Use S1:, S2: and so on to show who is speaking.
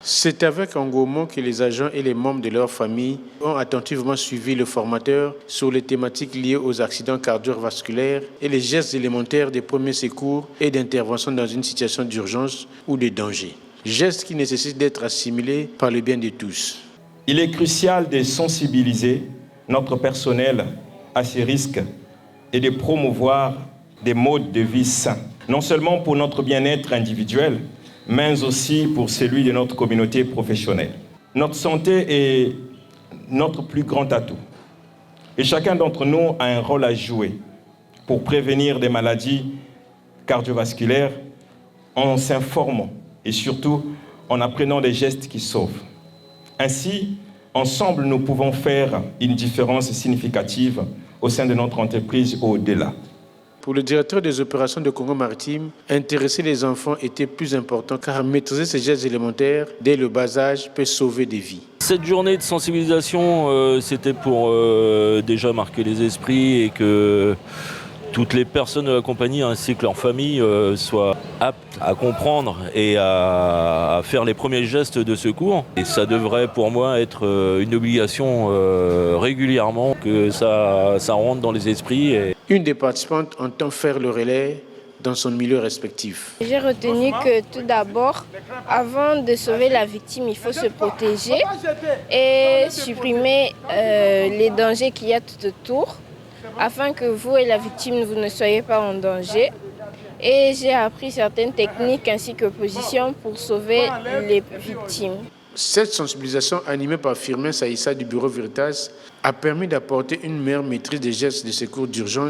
S1: C'est avec engouement que les agents et les membres de leur famille ont attentivement suivi le formateur sur les thématiques liées aux accidents cardiovasculaires et les gestes élémentaires des premiers secours et d'intervention dans une situation d'urgence ou de danger. Gestes qui nécessitent d'être assimilés par le bien de tous.
S2: Il est crucial de sensibiliser notre personnel à ces risques et de promouvoir des modes de vie sains, non seulement pour notre bien-être individuel, mais aussi pour celui de notre communauté professionnelle. Notre santé est notre plus grand atout. Et chacun d'entre nous a un rôle à jouer pour prévenir des maladies cardiovasculaires en s'informant et surtout en apprenant des gestes qui sauvent. Ainsi, ensemble, nous pouvons faire une différence significative au sein de notre entreprise ou au-delà.
S1: Pour le directeur des opérations de Congo Maritime, intéresser les enfants était plus important car maîtriser ces gestes élémentaires dès le bas âge peut sauver des vies.
S3: Cette journée de sensibilisation, c'était pour déjà marquer les esprits et que toutes les personnes de la compagnie ainsi que leurs familles soient aptes à comprendre et à faire les premiers gestes de secours. Et ça devrait pour moi être une obligation régulièrement, que ça rentre dans les esprits.
S1: Une des participantes entend faire le relais dans son milieu respectif.
S4: J'ai retenu que tout d'abord, avant de sauver la victime, il faut se protéger et supprimer les dangers qu'il y a tout autour, afin que vous et la victime, vous ne soyez pas en danger. Et j'ai appris certaines techniques ainsi que positions pour sauver les victimes.
S1: Cette sensibilisation animée par Firmin Saïssa du Bureau Veritas a permis d'apporter une meilleure maîtrise des gestes de secours d'urgence